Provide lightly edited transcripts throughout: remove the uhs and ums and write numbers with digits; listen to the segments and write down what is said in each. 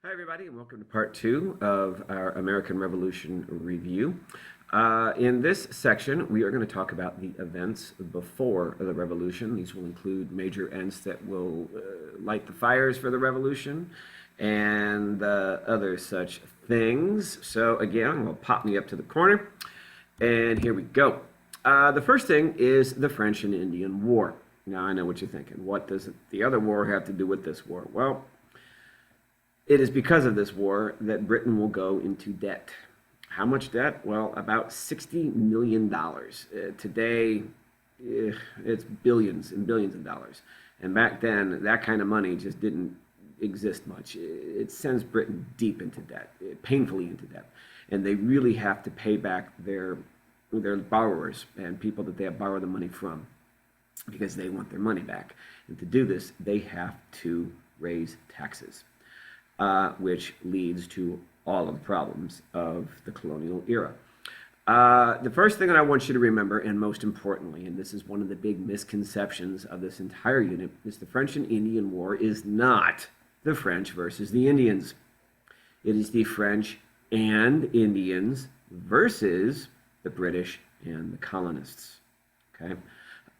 Hi, everybody, and welcome to part two of our American Revolution review. In this section, we are going to talk about the events before the revolution. These will include major events that will light the fires for the revolution and other such things. So, again, we'll pop me up to the corner, and here we go. The first thing is the French and Indian War. Now, I know what you're thinking. What does the other war have to do with this war? Well, it is because of this war that Britain will go into debt. How much debt? Well, about $60 million. Today, it's billions and billions of dollars. And back then, that kind of money just didn't exist much. It sends Britain deep into debt, painfully into debt. And they really have to pay back their borrowers and people that they have borrowed the money from because they want their money back. And to do this, they have to raise taxes. Which leads to all of the problems of the colonial era. The first thing that I want you to remember, and most importantly, and this is one of the big misconceptions of this entire unit, is the French and Indian War is not the French versus the Indians. It is the French and Indians versus the British and the colonists. Okay?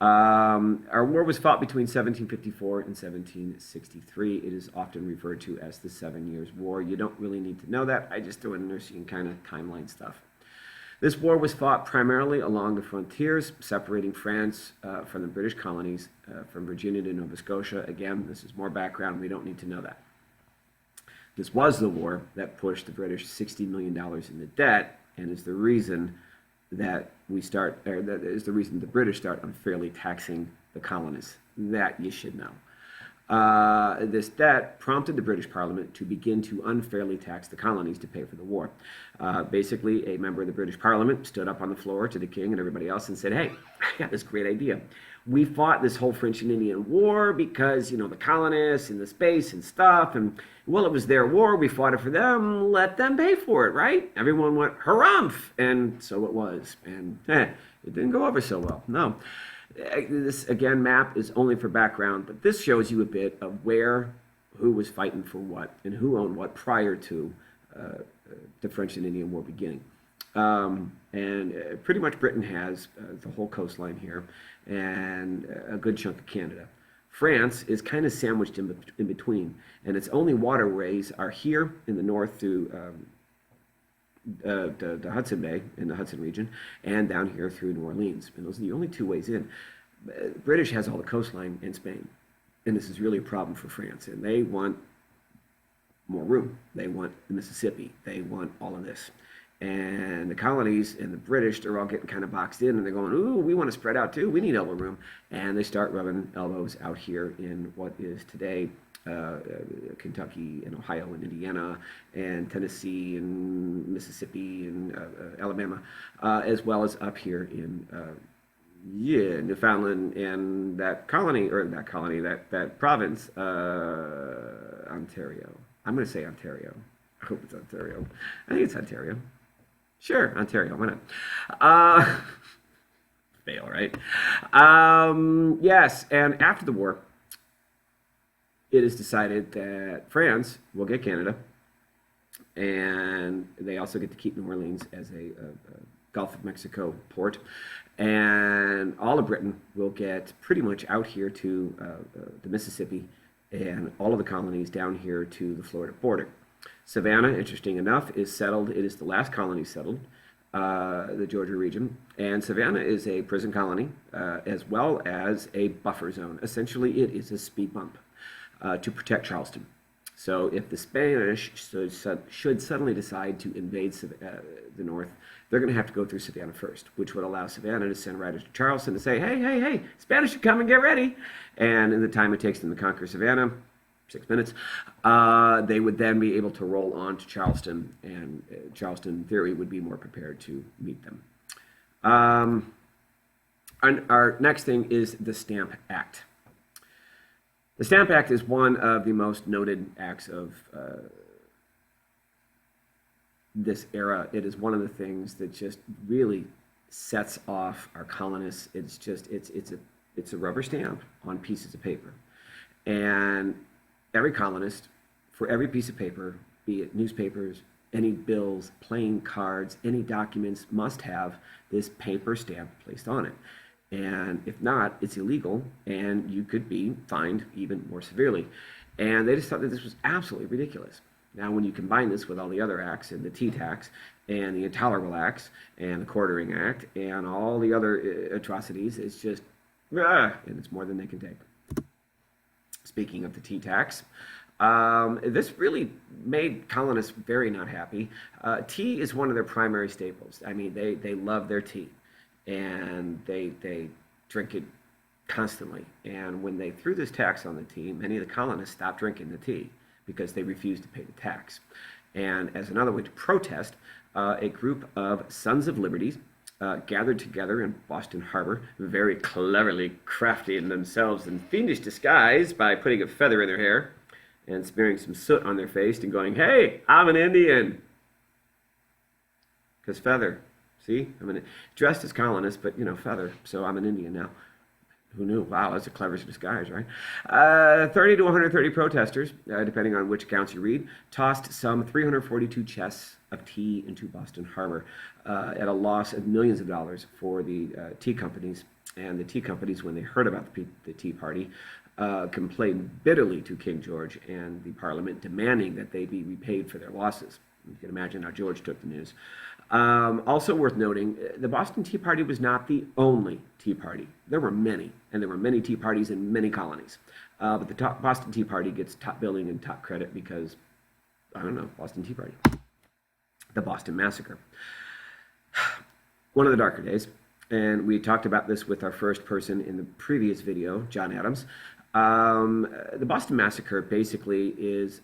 Our war was fought between 1754 and 1763. It is often referred to as the 7 Years' War. You don't really need to know that. I just threw in there so you can kind of timeline stuff. This war was fought primarily along the frontiers, separating France from the British colonies, from Virginia to Nova Scotia. Again, this is more background. We don't need to know that. This was the war that pushed the British $60 million into debt and is the reason that that is the reason the British start unfairly taxing the colonists. That you should know. This debt prompted the British Parliament to begin to unfairly tax the colonies to pay for the war. Basically, a member of the British Parliament stood up on the floor to the king and everybody else and said, "Hey, I got this great idea. We fought this whole French and Indian War because, the colonists and the space and stuff, and well, it was their war. We fought it for them. Let them pay for it, right?" Everyone went, harumph! And so it was. And it didn't go over so well. No. This, again, map is only for background, but this shows you a bit of who was fighting for what, and who owned what prior to the French and Indian War beginning. Pretty much Britain has the whole coastline here and a good chunk of Canada. France is kind of sandwiched in between, and its only waterways are here in the north through the Hudson Bay in the Hudson region, and down here through New Orleans. And those are the only two ways in. British has all the coastline in Spain, and this is really a problem for France. And they want more room. They want the Mississippi. They want all of this. And the colonies and the British, they're all getting kind of boxed in, and they're going, ooh, we want to spread out too. We need elbow room. And they start rubbing elbows out here in what is today Kentucky and Ohio and Indiana and Tennessee and Mississippi and Alabama, as well as up here in Newfoundland and that province, Ontario. I'm going to say Ontario. I hope it's Ontario. I think it's Ontario. Sure, Ontario. Why not? Fail, right? Yes, and after the war, it is decided that France will get Canada, and they also get to keep New Orleans as a Gulf of Mexico port, and all of Britain will get pretty much out here to the Mississippi, and all of the colonies down here to the Florida border. Savannah, interesting enough, is settled. It is the last colony settled, the Georgia region. And Savannah is a prison colony as well as a buffer zone. Essentially, it is a speed bump to protect Charleston. So if the Spanish should suddenly decide to invade the north, they're going to have to go through Savannah first, which would allow Savannah to send riders to Charleston to say, hey, hey, hey, Spanish should come and get ready. And in the time it takes them to conquer Savannah, 6 minutes, they would then be able to roll on to Charleston, and Charleston, in theory, would be more prepared to meet them. And our next thing is the Stamp Act. The Stamp Act is one of the most noted acts of this era. It is one of the things that just really sets off our colonists. It's a rubber stamp on pieces of paper, and every colonist for every piece of paper, be it newspapers, any bills, playing cards, any documents, must have this paper stamp placed on it. And if not, it's illegal, and you could be fined even more severely. And they just thought that this was absolutely ridiculous. Now, when you combine this with all the other acts, and the tea tax, and the intolerable acts, and the quartering act, and all the other atrocities, it's just, and it's more than they can take. Speaking of the tea tax, this really made colonists very not happy. Tea is one of their primary staples. I mean, they love their tea, and they drink it constantly. And when they threw this tax on the tea, many of the colonists stopped drinking the tea because they refused to pay the tax. And as another way to protest, a group of Sons of Liberty gathered together in Boston Harbor, very cleverly crafting themselves in fiendish disguise by putting a feather in their hair and smearing some soot on their face and going, "Hey, I'm an Indian." Because feather, see? Dressed as colonists, but, feather, so I'm an Indian now. Who knew? Wow, that's a clever disguise, right? 30 to 130 protesters, depending on which accounts you read, tossed some 342 chests of tea into Boston Harbor at a loss of millions of dollars for the tea companies. And the tea companies, when they heard about the Tea Party, complained bitterly to King George and the Parliament, demanding that they be repaid for their losses. You can imagine how George took the news. Also worth noting, the Boston Tea Party was not the only Tea Party. There were many, and there were many Tea Parties in many colonies. But the Boston Tea Party gets top billing and top credit because, I don't know, Boston Tea Party. The Boston Massacre. One of the darker days, and we talked about this with our first person in the previous video, John Adams. The Boston Massacre basically is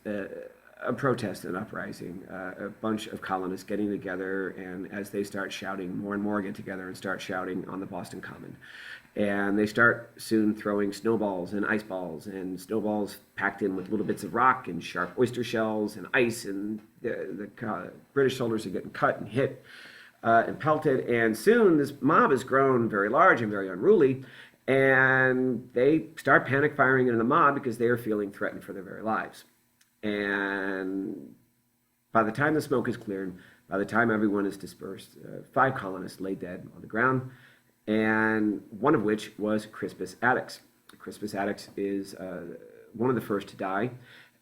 a protest, an uprising, a bunch of colonists getting together, and as they start shouting, more and more get together and start shouting on the Boston Common. And they start soon throwing snowballs and ice balls, and snowballs packed in with little bits of rock and sharp oyster shells and ice, and the British soldiers are getting cut and hit and pelted, and soon this mob has grown very large and very unruly, and they start panic firing into the mob because they are feeling threatened for their very lives. And by the time the smoke is cleared, by the time everyone is dispersed, 5 colonists lay dead on the ground, and one of which was Crispus Attucks. Crispus Attucks is one of the first to die,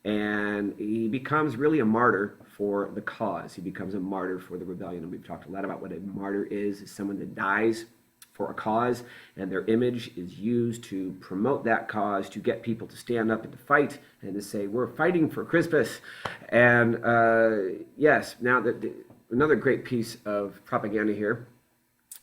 and he becomes really a martyr for the cause. He becomes a martyr for the rebellion, and we've talked a lot about what a martyr is someone that dies for a cause, and their image is used to promote that cause, to get people to stand up and to fight, and to say, we're fighting for Crispus. And yes, now another great piece of propaganda here.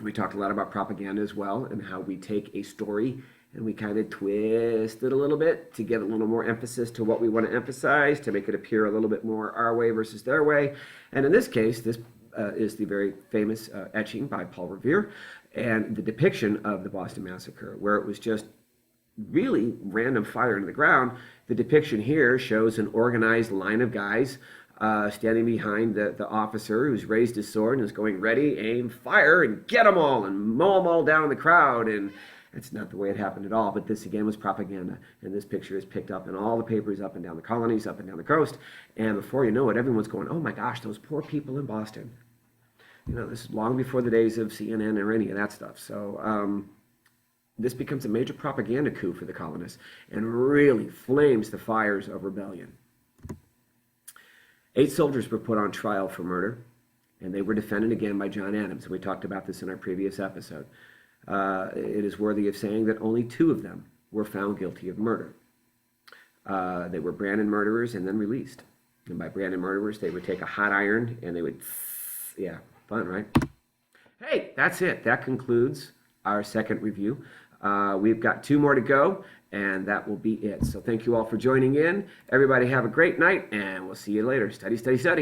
We talked a lot about propaganda as well, and how we take a story and we kind of twist it a little bit to give a little more emphasis to what we want to emphasize, to make it appear a little bit more our way versus their way. And in this case, this is the very famous etching by Paul Revere, and the depiction of the Boston Massacre, where it was just really random fire into the ground. The depiction here shows an organized line of guys standing behind the officer who's raised his sword and is going, ready, aim, fire, and get them all, and mow them all down in the crowd. And it's not the way it happened at all, but this again was propaganda, and this picture is picked up in all the papers up and down the colonies, up and down the coast, and before you know it, everyone's going, oh my gosh, those poor people in Boston. This is long before the days of CNN or any of that stuff. So this becomes a major propaganda coup for the colonists and really flames the fires of rebellion. 8 soldiers were put on trial for murder, and they were defended again by John Adams. We talked about this in our previous episode. It is worthy of saying that only 2 of them were found guilty of murder. They were Brandon murderers and then released. And by Brandon murderers, they would take a hot iron and they would, yeah, fun, right? Hey, that's it. That concludes our second review. We've got 2 more to go, and that will be it. So thank you all for joining in. Everybody have a great night, and we'll see you later. Study, study, study.